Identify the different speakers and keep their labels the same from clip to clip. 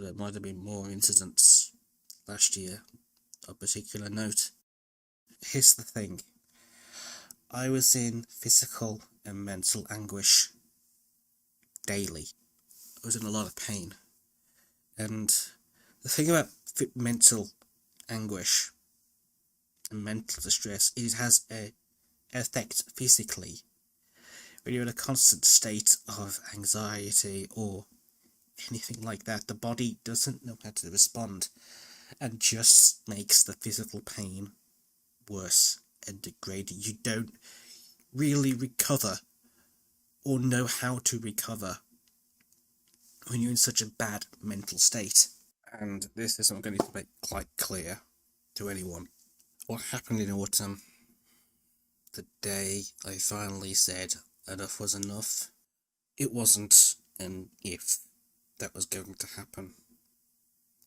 Speaker 1: there might have been more incidents last year of particular note. Here's the thing. I was in physical and mental anguish daily. I was in a lot of pain. And the thing about mental anguish and mental distress, it has an effect physically. When you're in a constant state of anxiety or anything like that, the body doesn't know how to respond and just makes the physical pain worse and degrading. You don't really recover or know how to recover when you're in such a bad mental state. And this is what I'm going to make quite clear to anyone. What happened in autumn, the day I finally said enough was enough, it wasn't an if that was going to happen.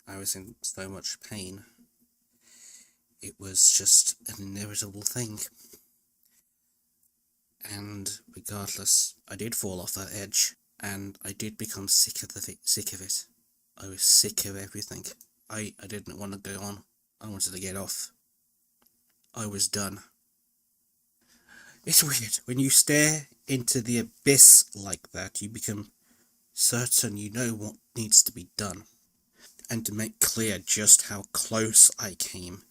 Speaker 1: I was in so much pain. It was just an inevitable thing. And regardless, I did fall off that edge, and I did become sick of it. I was sick of everything. I didn't want to go on. I wanted to get off. I was done. It's weird. When you stare into the abyss like that, you become certain you know what needs to be done. And to make clear just how close I came,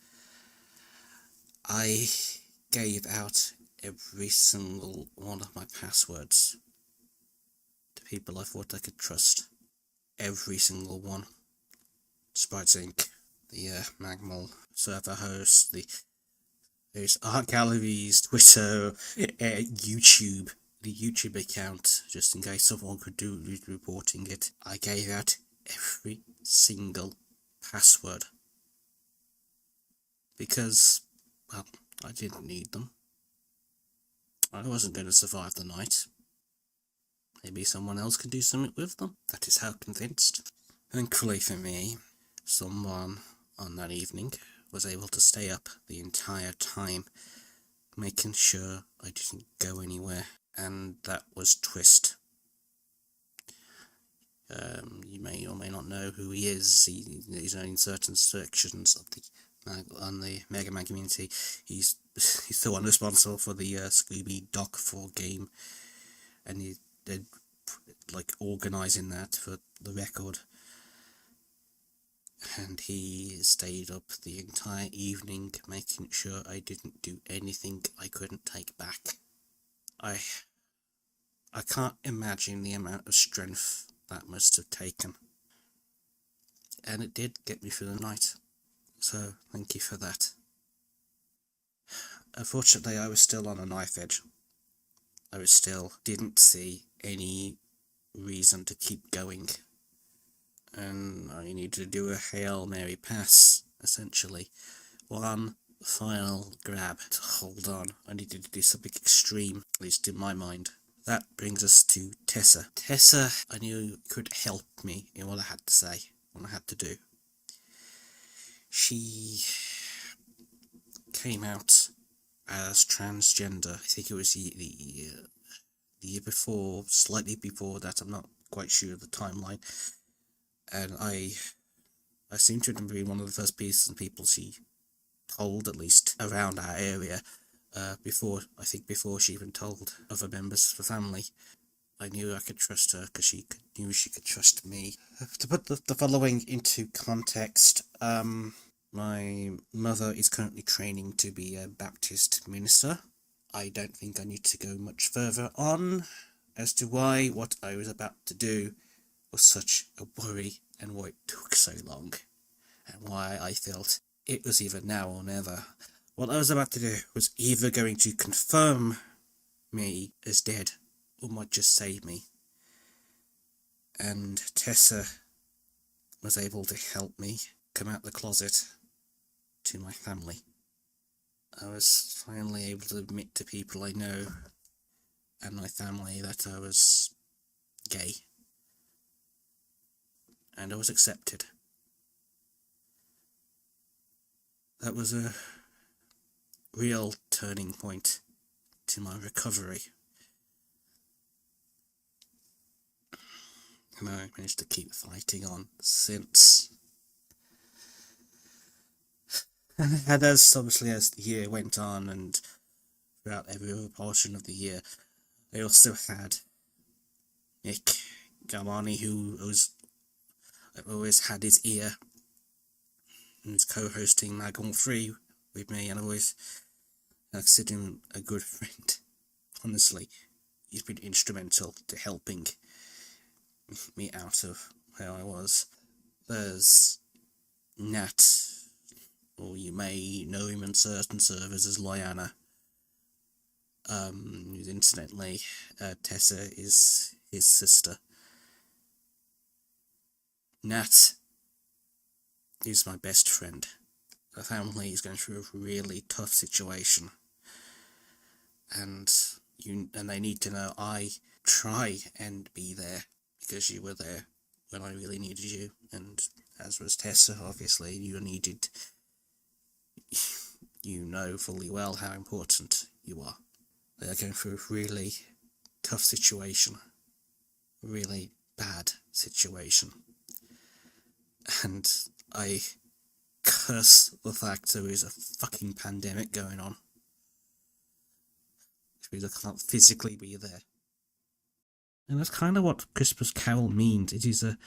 Speaker 1: I gave out every single one of my passwords to people I thought I could trust. Every single one. Sprites Inc., the Magmal server host, there's art galleries, Twitter, YouTube, the YouTube account, just in case someone could do reporting it. I gave out every single password. Because, well, I didn't need them. I wasn't going to survive the night. Maybe someone else could do something with them. That is how convinced. Thankfully for me, someone on that evening was able to stay up the entire time, making sure I didn't go anywhere, and that was Twist. You may or may not know who he is. He's in certain sections of the Mega Man community. He's the one responsible for the Scooby Doc 4 game, and he did organising that for the record. And he stayed up the entire evening, making sure I didn't do anything I couldn't take back. I can't imagine the amount of strength that must have taken. And it did get me through the night. So, thank you for that. Unfortunately, I was still on a knife edge. I didn't see any reason to keep going. And I needed to do a Hail Mary pass, essentially. One final grab to hold on. I needed to do something extreme, at least in my mind. That brings us to Tessa. Tessa, I knew could help me in what I had to say, what I had to do. She came out as transgender. I think it was the year before, slightly before that. I'm not quite sure of the timeline. And I seem to remember being one of the first people she told, at least around our area, before she even told other members of the family. I knew I could trust her because she knew she could trust me. To put the following into context, my mother is currently training to be a Baptist minister. I don't think I need to go much further on as to why what I was about to do was such a worry and why it took so long, and why I felt it was either now or never. What I was about to do was either going to confirm me as dead or might just save me. And Tessa was able to help me come out the closet to my family. I was finally able to admit to people I know and my family that I was gay. And I was accepted. That was a real turning point to my recovery. And I managed to keep fighting on since. And as obviously as the year went on and throughout every other portion of the year, I also had Nick Galvani, who always had his ear and was co-hosting Magall 3 with me, and I always consider him a good friend. Honestly, he's been instrumental to helping me out of where I was. There's Nat, or you may know him in certain servers as Lyanna. Incidentally, Tessa is his sister. Nat is my best friend. The family is going through a really tough situation, and they need to know I try and be there because you were there when I really needed you, and as was Tessa, obviously, you know fully well how important you are. They are going through a really tough situation, a really bad situation, and I curse the fact there is a fucking pandemic going on. Because I can't physically be there. And that's kind of what Christmas Carol means. It is a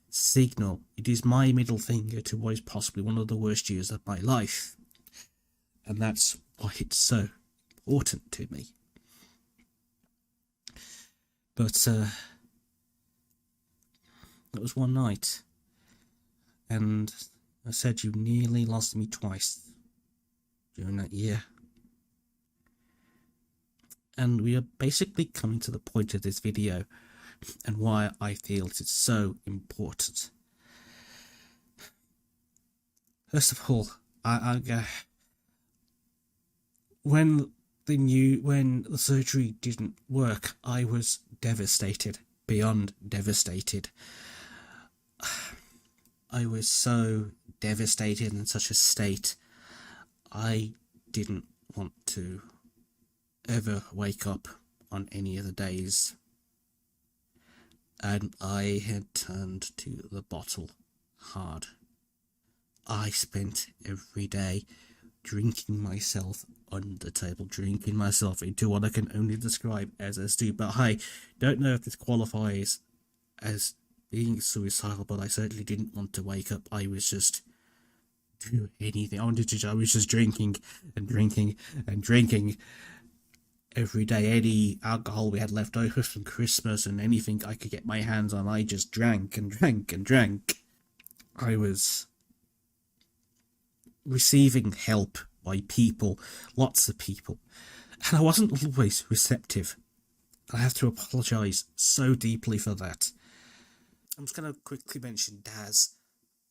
Speaker 1: signal. It is my middle finger to what is possibly one of the worst years of my life. And that's why it's so important to me. But, that was one night. And I said you nearly lost me twice during that year. And we are basically coming to the point of this video and why I feel it's so important. First of all, when the surgery didn't work, I was devastated, beyond devastated. I was so devastated in such a state. I didn't want to ever wake up on any of the days, and I had turned to the bottle hard. I spent every day drinking myself on the table, drinking myself into what I can only describe as a stew. But I don't know if this qualifies as being suicidal, but I certainly didn't want to wake up. I was just do anything. I was just drinking and drinking and drinking every day. Any alcohol we had left over from Christmas and anything I could get my hands on, I just drank and drank and drank. I was receiving help by people, lots of people, and I wasn't always receptive. I have to apologise so deeply for that. I'm just going to quickly mention Daz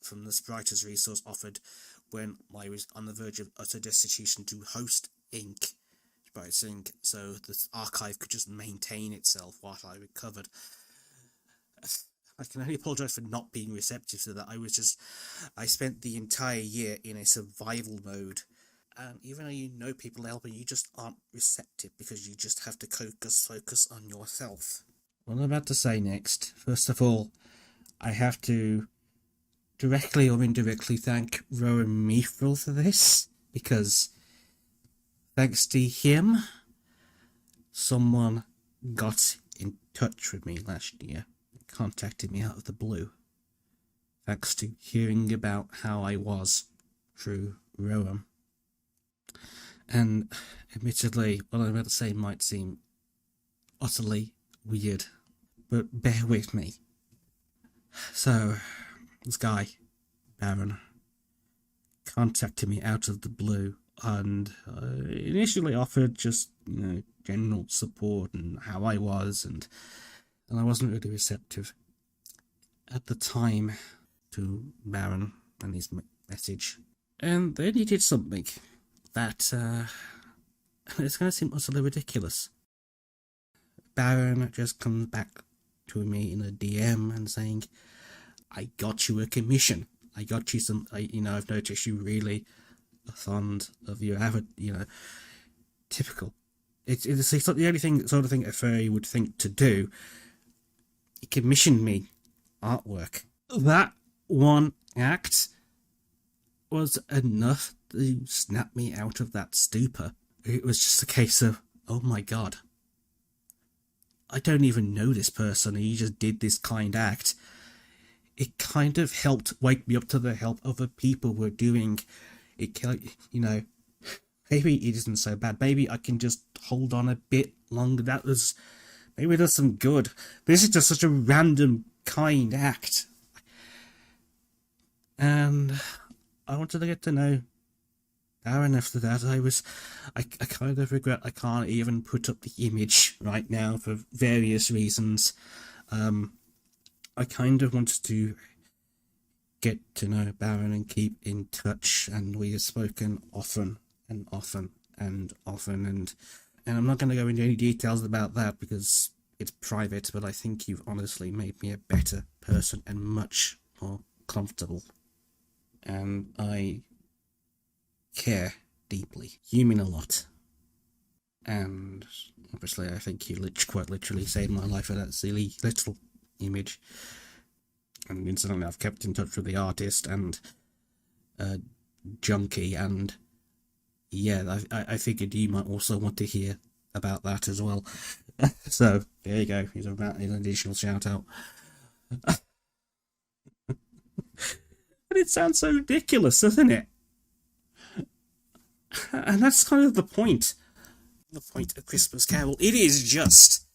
Speaker 1: from the Writer's Resource offered when I was on the verge of utter destitution to host Inc. Writing, so the archive could just maintain itself while I recovered. I can only apologise for not being receptive to that. I spent the entire year in a survival mode, and even though you know people are helping, you just aren't receptive because you just have to focus on yourself. What I'm about to say next, first of all, I have to directly or indirectly thank Rowan Meafrel for this, because thanks to him, someone got in touch with me last year, contacted me out of the blue, thanks to hearing about how I was through Rowan. And admittedly, what I'm about to say might seem utterly weird, but bear with me. So, this guy, Baron, contacted me out of the blue and initially offered just, general support and how I was, and I wasn't really receptive at the time to Baron and his message. And then he did something that it's going to seem utterly ridiculous. Baron just comes back to me in a DM and saying, I got you a commission. I got you some, I've noticed you really are fond of your typical. It's not the only sort of thing a furry would think to do. He commissioned me artwork. That one act was enough to snap me out of that stupor. It was just a case of, oh my god, I don't even know this person, and he just did this kind act. It kind of helped wake me up to the help other people were doing. It, you know, maybe it isn't so bad. Maybe I can just hold on a bit longer. Maybe that's some good. This is just such a random kind act. And I wanted to get to know Darren after that. I kind of regret I can't even put up the image right now for various reasons. I kind of wanted to get to know Darren and keep in touch, and we have spoken often and often and often, and I'm not going to go into any details about that because it's private, but I think you've honestly made me a better person and much more comfortable. And I care deeply. You mean a lot. And obviously I think you quite literally saved my life with that silly little image. And incidentally, I've kept in touch with the artist and Junkie, and yeah, I figured you might also want to hear about that as well. So there you go. Here's an additional shout out. But it sounds so ridiculous, doesn't it? And that's kind of the point. The point of Christmas Carol. It is just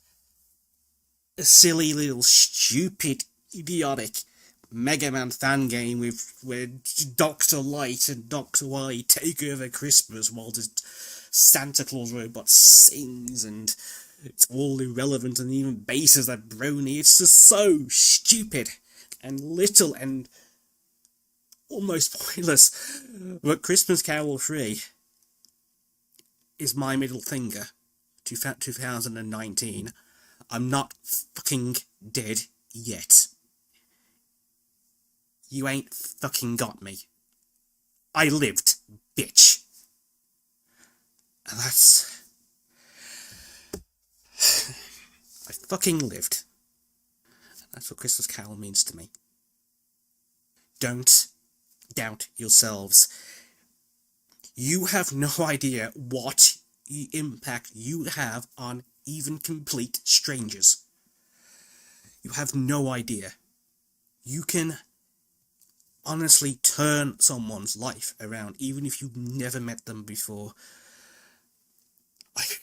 Speaker 1: a silly little stupid idiotic Mega Man fan game where Dr. Light and Dr. Wily take over Christmas while the Santa Claus robot sings, and it's all irrelevant, and even bases that brony. It's just so stupid and little and almost pointless. But Christmas Carol 3 is my middle finger to 2019. I'm not fucking dead yet. You ain't fucking got me. I lived, bitch. And that's... I fucking lived. That's what Christmas Carol means to me. Don't doubt yourselves. You have no idea what impact you have on even complete strangers. You have no idea. You can honestly turn someone's life around, even if you've never met them before.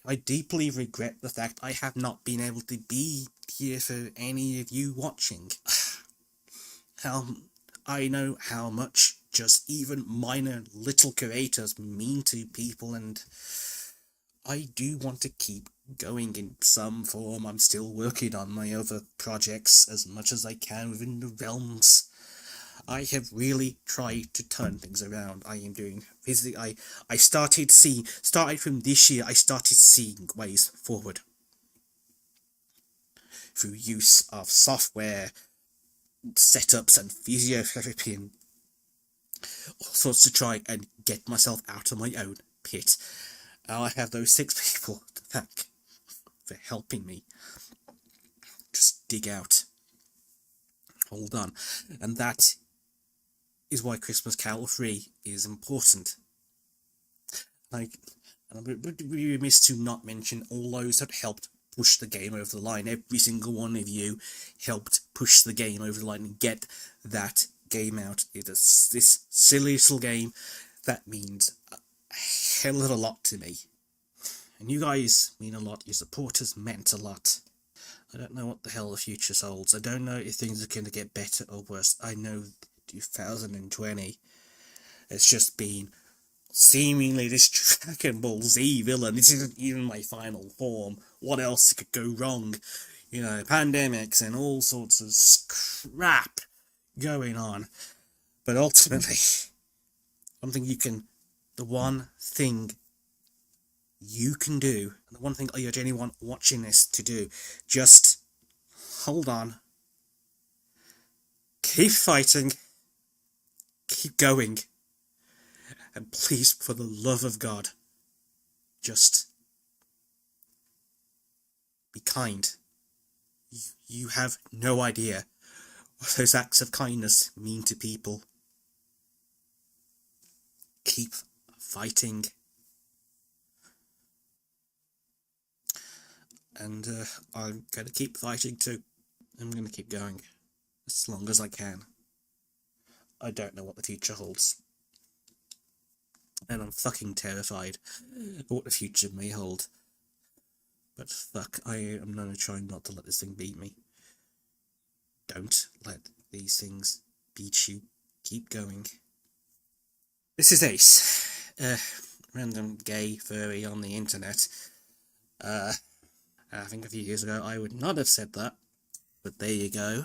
Speaker 1: I deeply regret the fact I have not been able to be here for any of you watching. I know how much just even minor little creators mean to people, and I do want to keep going in some form. I'm still working on my other projects as much as I can within the realms. I have really tried to turn things around. I am doing physically. I started from this year. I started seeing ways forward through use of software, setups, and physiotherapy, and all sorts to try and get myself out of my own pit. Now I have those 6 people to thank for helping me just dig out. Hold on, and that is why Christmas Carol 3 is important. And I'm really remiss to not mention all those that helped push the game over the line. Every single one of you helped push the game over the line and get that game out. It is this silly little game that means a hell of a lot to me. And you guys mean a lot. Your support has meant a lot. I don't know what the hell the future holds. I don't know if things are going to get better or worse. I know 2020 it's just been seemingly this Dragon Ball Z villain. This isn't even my final form. What else could go wrong? You know, pandemics and all sorts of crap going on. But ultimately, the one thing you can do, and the one thing I urge anyone watching this to do, just hold on. Keep fighting. Keep going. And please, for the love of God, just be kind. You have no idea what those acts of kindness mean to people. Keep fighting. And I'm going to keep fighting too. I'm going to keep going as long as I can. I don't know what the future holds. And I'm fucking terrified of what the future may hold. But fuck, I am going to try not to let this thing beat me. Don't let these things beat you. Keep going. This is Ace. Random gay furry on the internet. I think a few years ago I would not have said that. But there you go.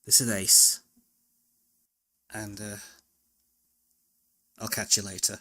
Speaker 1: This is Ace. And I'll catch you later.